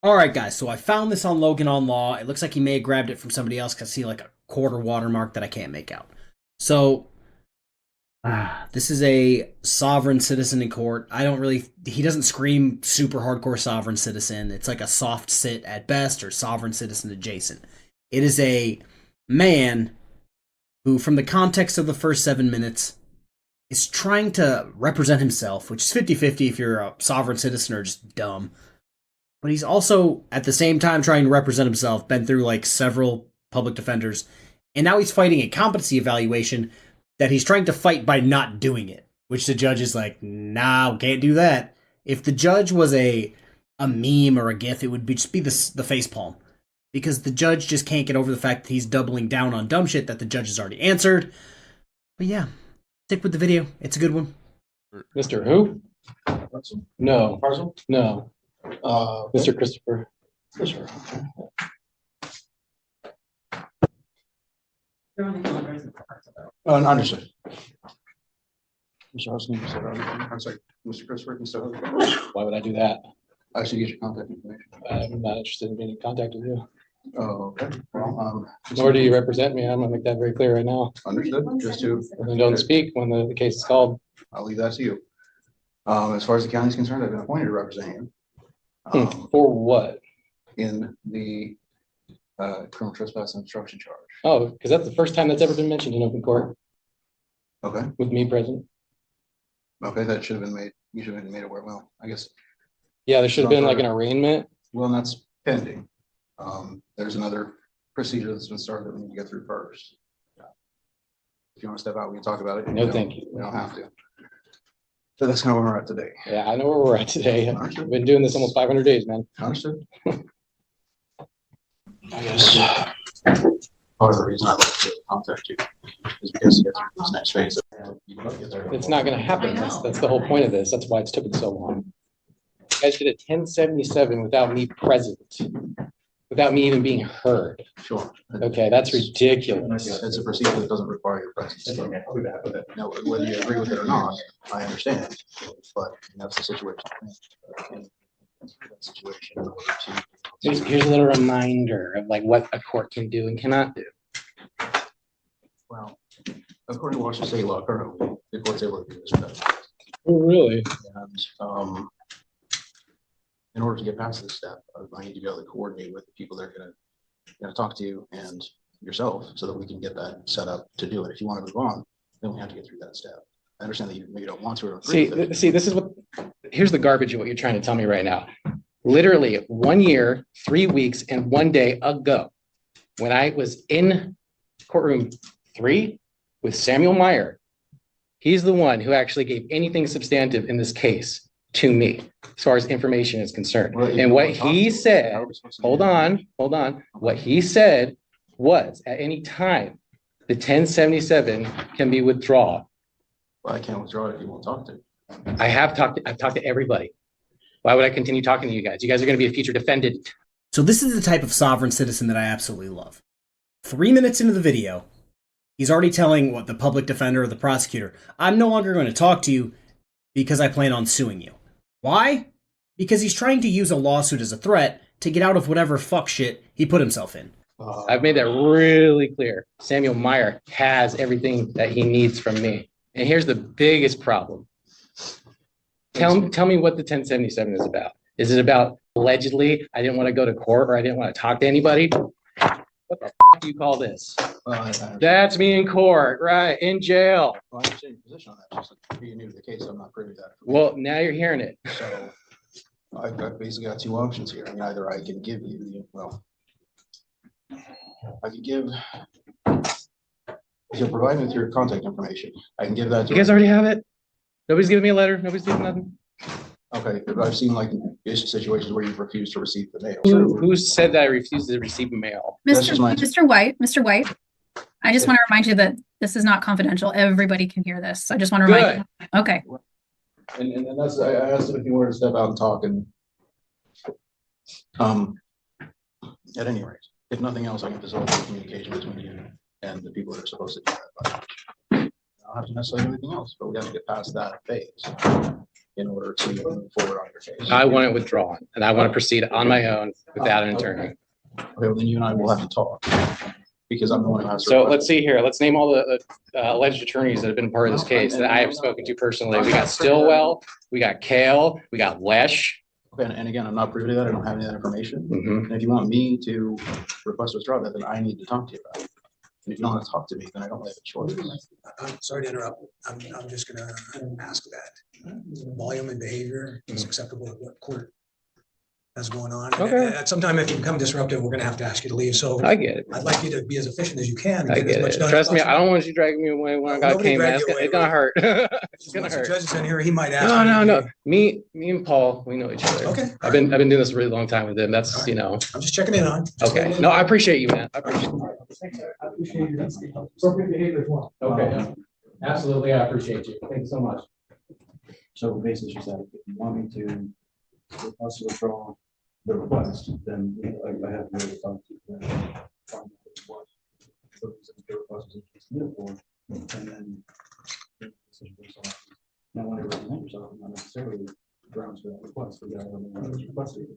All right, guys. So I found this on Logan on Law. It looks like he may have grabbed it from somebody else because I see like a quarter watermark that I can't make out. So this is a sovereign citizen in court. I don't really. He doesn't scream super hardcore sovereign citizen. It's like a soft sit at best or sovereign citizen adjacent. It is a man who, from the context of the first 7 minutes, is trying to represent himself, which is 50-50 if you're a sovereign citizen or just dumb. But he's also at the same time trying to represent himself, been through like several public defenders, and now he's fighting a competency evaluation that he's trying to fight by not doing it, which the judge is like, nah, can't do that. If the judge was a meme or a gif, it would just be the face palm. Because the judge just can't get over the fact that he's doubling down on dumb shit that the judge has already answered. But yeah, stick with the video. It's a good one. Mr. Who? Parcel? No. Parcel? No. Mr. Christopher. Fisher. Understood. Mr. Huston, I'm sorry, Mr. Christopher, Mr. Huston. Why would I do that? I should get your contact information. I'm not interested in being in contact with you. Oh, okay. Well, Nor do you represent me. I'm gonna make that very clear right now. understood. Just to, And then don't speak when the case is called. I'll leave that to you. As far as the county is concerned, I've been appointed to represent you. For what? In the criminal trespass and obstruction charge. Oh, because that's the first time that's ever been mentioned in open court Okay. with me present. Okay, that should have been made. You should have been made aware. Well, I guess. Yeah, there should have been like an arraignment. Well, and that's pending. There's another procedure that's been started that we need to get through first. If you want to step out, we can talk about it. No, thank you. We don't have to. So that's kind of where we're at today. Yeah, I know where we're at today. I've been doing this almost 500 days, man. Understood. I guess part of the reason I'd like to contact you is because you get through this next phase. It's not gonna happen. That's the whole point of this. That's why it's taken so long. You guys did a 1077 without me present, without me even being heard. Sure. Okay, that's ridiculous. It's a procedure that doesn't require your presence. Now, whether you agree with it or not, I understand, but that's the situation. Here's a little reminder of like what a court can do and cannot do. Well, according to Washington state law currently, the court's able to do this. Oh, really? And in order to get past this step, I need to be able to coordinate with the people that are gonna talk to you and yourself so that we can get that set up to do it. If you want to move on, then we have to get through that step. I understand that you maybe don't want to. Or agree with it. See, this is here's the garbage of what you're trying to tell me right now. Literally 1 year, 3 weeks, and 1 day ago, when I was in courtroom 3 with Samuel Meyer, he's the one who actually gave anything substantive in this case to me, as far as information is concerned. Well, and what he said, hold on. What he said was at any time, the 1077 can be withdrawn. Well, I can't withdraw it if you won't talk to. I've talked to everybody. Why would I continue talking to you guys? You guys are going to be a future defendant. So this is the type of sovereign citizen that I absolutely love. 3 minutes into the video, he's already telling the public defender or the prosecutor, I'm no longer going to talk to you because I plan on suing you. Why? Because he's trying to use a lawsuit as a threat to get out of whatever fuck shit he put himself in. I've made that really clear. Samuel Meyer has everything that he needs from me. And here's the biggest problem. Tell me what the 1077 is about. Is it about allegedly I didn't want to go to court or I didn't want to talk to anybody? What the do you call this? That's me in court, right? In jail. Well, I understand your position on that. Just like being new to the case, I'm not privy to that. Well, now you're hearing it. So I've basically got two options here. I mean, either I can give you, I could give, if you'll provide me with your contact information, I can give that to You guys already have it? Nobody's giving me a letter. Nobody's doing nothing. Okay, but I've seen like situations where you've refused to receive the mail. Who said that I refused to receive mail? That's just mine. Mr. White, I just want to remind you that this is not confidential. Everybody can hear this. So I just want to remind you. Okay. And that's, I asked him if he wanted to step out and talk, and at any rate, if nothing else, I can facilitate communication between you and the people that are supposed to do that. I don't have to necessarily do anything else, but we have to get past that phase. in order to move forward on your case. I want it withdrawn, and I want to proceed on my own without an attorney. Okay, well, then you and I will have to talk, because I'm the one who has to. So request let's see here. Let's name all the alleged attorneys that have been part of this case that I have spoken to personally. We got Stillwell, we got Kale, we got Lesh. Okay, and again, I'm not privy to that. I don't have any of that information. Mhm. And if you want me to request withdraw that, then I need to talk to you about it. And if you don't want to talk to me, then I don't really have a choice. I'm sorry to interrupt. I'm just gonna ask that volume and behavior is acceptable at what court has going on. Okay. At some time, if you become disruptive, we're gonna have to ask you to leave. So I get it. I'd like you to be as efficient as you can. and I as get much it. done as Trust me, I possible. don't want you dragging me away when I got Nobody came. drag Man. you It's away, gonna hurt. It's gonna Once the hurt. judge is in here, he might ask. No, you no, to no. Me and Paul, we know each other. Okay. I've been doing this a really long time with him. That's, you know. I'm just checking in on. Okay. No, I appreciate you, man. I appreciate I appreciate your appropriate behavior as well. Okay. Absolutely. I appreciate you. Thank you so much. So basically, she said, if you want me to request to withdraw the request, then I have to really talk to you. Find out what the request is submitted for, and then. Now, when you represent yourself, not necessarily grounds for that request, but yeah, requested.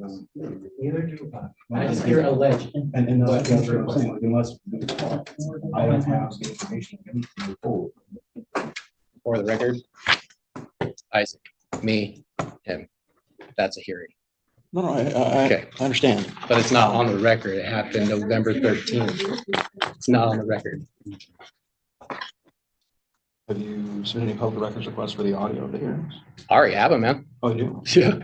Neither do I. I just hear alleged. And that's what I'm saying, like, unless I don't have the information I need to move forward. For the record, Isaac, me, him. That's a hearing, No, Okay. I understand. but it's not on the record. It happened November 13th. It's not on the record. Have you submitted any public records requests for the audio of the hearings? I already have them, man. Oh, you do? Yeah.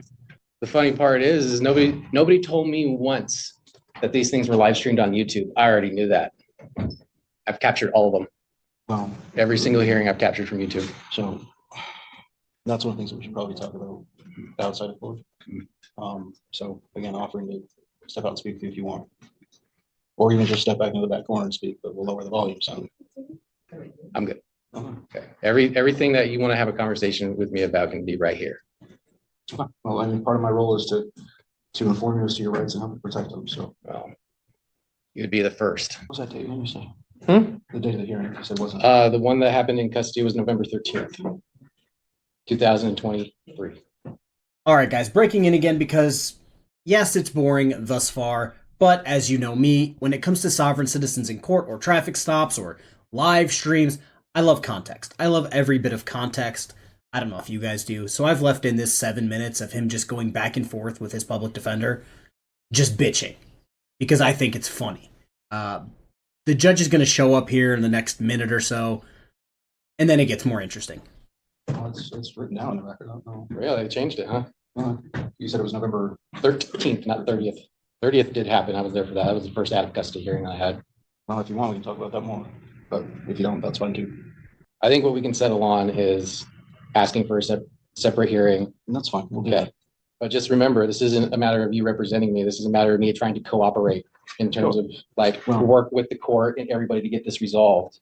The funny part is nobody told me once that these things were live streamed on YouTube. I already knew that. I've captured all of them. Well, Every single hearing I've captured from YouTube. so that's one of the things that we should probably talk about outside of court. So again, offering to step out and speak to you if you want. Or even just step back into the back corner and speak, but we'll lower the volume some. I'm good. Okay. Okay. Everything that you want to have a conversation with me about can be right here. Well, I mean, part of my role is to inform you as to your rights and help you protect them. So Well, you'd be the first. what was that date? Let me say. Hmm? The date of the hearing, you said wasn't. The one that happened in custody was November 13th, 2023. All right, guys, breaking in again because, yes, it's boring thus far, but as you know me, when it comes to sovereign citizens in court or traffic stops or live streams, I love context. I love every bit of context. I don't know if you guys do. So I've left in this 7 minutes of him just going back and forth with his public defender, just bitching, because I think it's funny. The judge is going to show up here in the next minute or so, and then it gets more interesting. Oh, it's written down in the record. I don't know. Really? They changed it, huh? You said it was November. 13th, not 30th. 30th did happen. I was there for that. That was the first out of custody hearing I had. Well, if you want, we can talk about that more. But if you don't, that's fine too. I think what we can settle on is asking for a separate hearing. And that's fine. We'll do Okay. that. But just remember, this isn't a matter of you representing me. This is a matter of me trying to cooperate in terms of like Well- work with the court and everybody to get this resolved.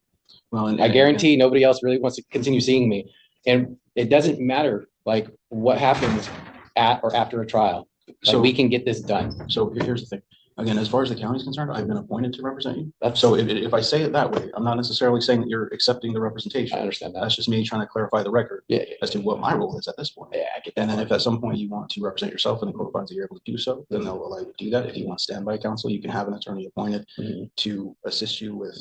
Well, and I guarantee nobody else really wants to continue seeing me. And it doesn't matter like what happens at or after a trial. Like So- we can get this done. So here's the thing. Again, as far as the county is concerned, I've been appointed to represent you. That's, So if I say it that way, I'm not necessarily saying that you're accepting the I representation. understand that. That's just me trying to clarify the record Yeah, as to what my role is at this point. yeah, I get And that. then if at some point you want to represent yourself and the court finds that you're able to do so, then they'll allow you to do that. If you want standby counsel, you can have an attorney appointed Mhm. to assist you with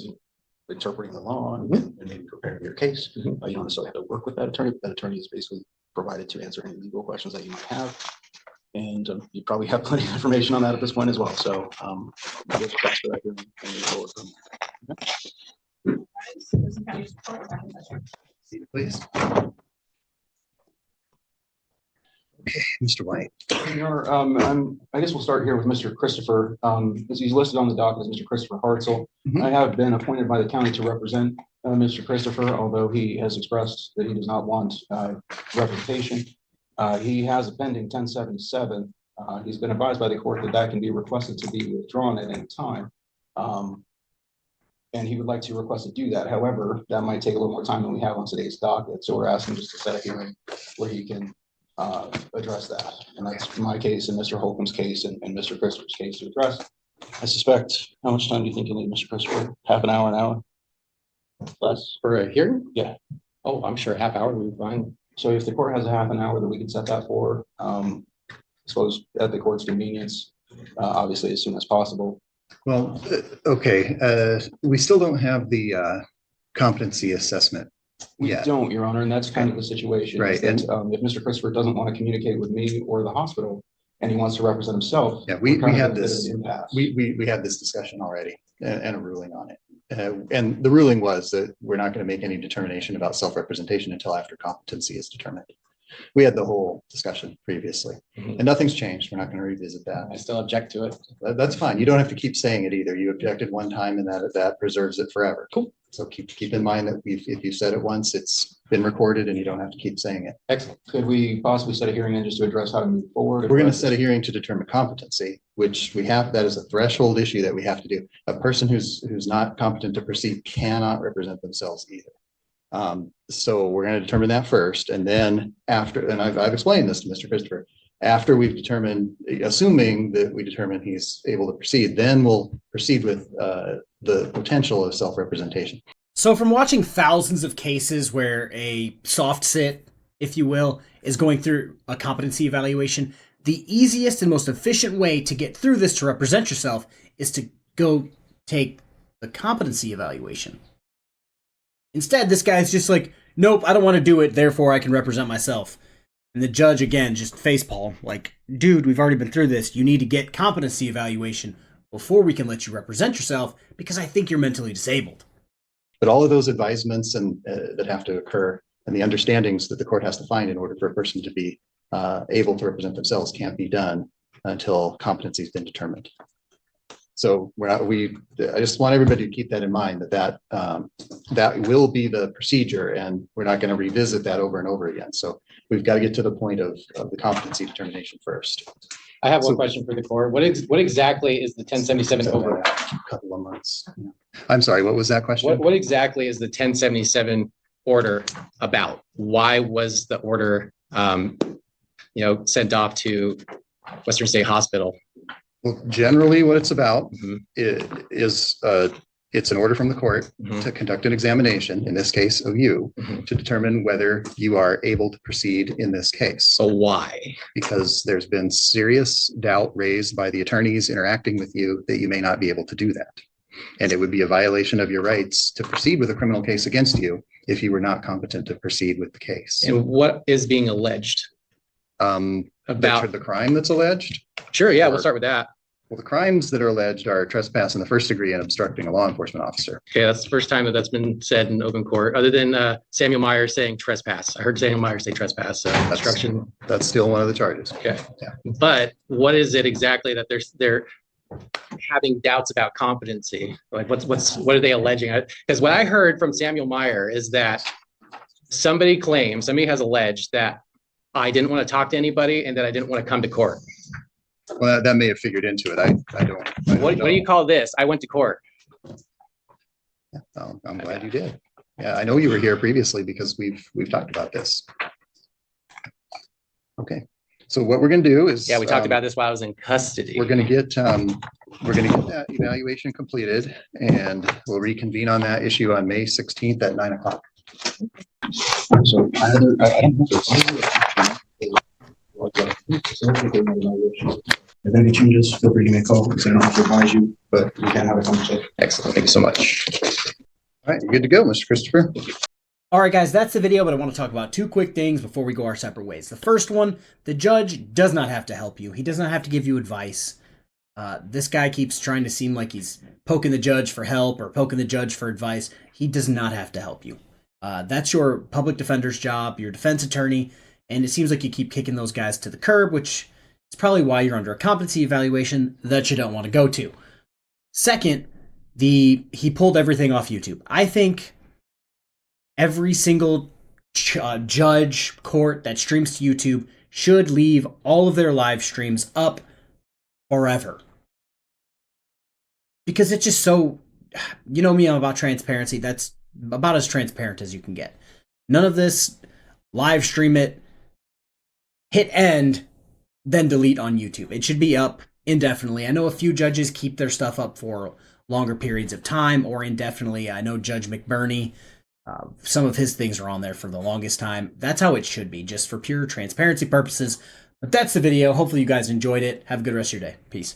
interpreting the law and maybe preparing your case. Mhm. You don't necessarily have to work with that attorney, but that attorney is basically provided to answer any legal questions that you might have. And you probably have plenty of information on that at this point as well. So we'll get back to that here and move forward from there. Please. Okay, Mr. White. Your Honor, I guess we'll start here with Mr. Christopher. As he's listed on the docket as Mr. Christopher Hartzell. Mhm. I have been appointed by the county to represent Mr. Christopher, although he has expressed that he does not want representation. He has a pending 1077. He's been advised by the court that that can be requested to be withdrawn at any time. And he would like to request to do that. However, that might take a little more time than we have on today's docket. So we're asking just to set a hearing where he can address that. And that's my case and Mr. Holcomb's case and Mr. Christopher's case to address. I suspect, how much time do you think you'll need, Mr. Christopher? Half an hour? Less? For a hearing? Yeah. Oh, I'm sure a half hour would be fine. So if the court has a half an hour that we can set that for, I suppose at the court's convenience, obviously as soon as possible. Well, okay, we still don't have the competency assessment. We Yeah. don't, Your Honor, and that's kind of the situation. Right, Is that, if Mr. Christopher doesn't want to communicate with me or the hospital, and he wants to represent himself. Yeah, we we're kind of had at a bit of this, an impasse. we had this discussion already and a ruling on it. And the ruling was that we're not going to make any determination about self-representation until after competency is determined. We had the whole discussion previously, and nothing's changed. We're not going to revisit that. I still object to it. That's fine. You don't have to keep saying it either. You objected one time and that preserves it forever. Cool. So keep in mind that if you said it once, it's been recorded and you don't have to keep saying it. Excellent. Could we possibly set a hearing then just to address how to move forward? We're going to set a hearing to determine competency, which we have, that is a threshold issue that we have to do. A person who's not competent to proceed cannot represent themselves either. So we're going to determine that first, and then after, and I've explained this to Mr. Christopher, after we've determined, assuming that we determine he's able to proceed, then we'll proceed with the potential of self-representation. So from watching thousands of cases where a SovCit, if you will, is going through a competency evaluation, the easiest and most efficient way to get through this to represent yourself is to go take the competency evaluation. Instead, this guy's just like, nope, I don't want to do it, therefore I can represent myself. And the judge, again, just facepalm, like, dude, we've already been through this. You need to get competency evaluation before we can let you represent yourself because I think you're mentally disabled. But all of those advisements and that have to occur and the understandings that the court has to find in order for a person to be able to represent themselves can't be done until competency has been determined. So I just want everybody to keep that in mind, that will be the procedure, and we're not going to revisit that over and over again. So we've got to get to the point of the competency determination first. I have one question for the court. What exactly is the 1077 over? Couple of months. Yeah. I'm sorry, what was that question? What exactly is the 1077 order about? Why was the order, sent off to Western State Hospital? Well, generally what it's about Mhm. is it's an order from the court Mhm. to conduct an examination, in this case of you, Mhm. to determine whether you are able to proceed in this case. So why? Because there's been serious doubt raised by the attorneys interacting with you that you may not be able to do that. And it would be a violation of your rights to proceed with a criminal case against you if you were not competent to proceed with the case. And what is being alleged? About the crime that's alleged. Sure, yeah, we'll start with that. Well, the crimes that are alleged are trespass in the first degree and obstructing a law enforcement officer. Okay, that's the first time that that's been said in open court, other than Samuel Meyer saying trespass. I heard Samuel Meyer say trespass, obstruction. That's still one of the charges. Okay, Yeah. but what is it exactly that they're having doubts about competency? Like, what are they alleging? Because what I heard from Samuel Meyer is that somebody has alleged that I didn't want to talk to anybody and that I didn't want to come to court. Well, that may have figured into it. I don't. What do you call this? I went to court. Yeah, well, I'm glad you did. Yeah, I know you were here previously because we've talked about this. Okay, so what we're going to do is Yeah, we talked about this while I was in custody. we're going to get that evaluation completed, and we'll reconvene on that issue on May 16th at 9 o'clock. So I don't have if any changes, feel free to give me a call because I don't have to advise you, but we can have a conversation. Excellent. Thank you so much. All right, you're good to go, Mr. Christopher. All right, guys, that's the video, but I want to talk about two quick things before we go our separate ways. The first one, the judge does not have to help you. He does not have to give you advice. This guy keeps trying to seem like he's poking the judge for help or poking the judge for advice. He does not have to help you. That's your public defender's job, your defense attorney, and it seems like you keep kicking those guys to the curb, which is probably why you're under a competency evaluation that you don't want to go to. Second, he pulled everything off YouTube. I think every single judge, court that streams to YouTube should leave all of their live streams up forever. Because it's just so, you know me, I'm about transparency. That's about as transparent as you can get. None of this live stream it, hit end, then delete on YouTube. It should be up indefinitely. I know a few judges keep their stuff up for longer periods of time or indefinitely. I know Judge McBurney Some of his things are on there for the longest time. That's how it should be, just for pure transparency purposes. But that's the video. Hopefully you guys enjoyed it. Have a good rest of your day. Peace.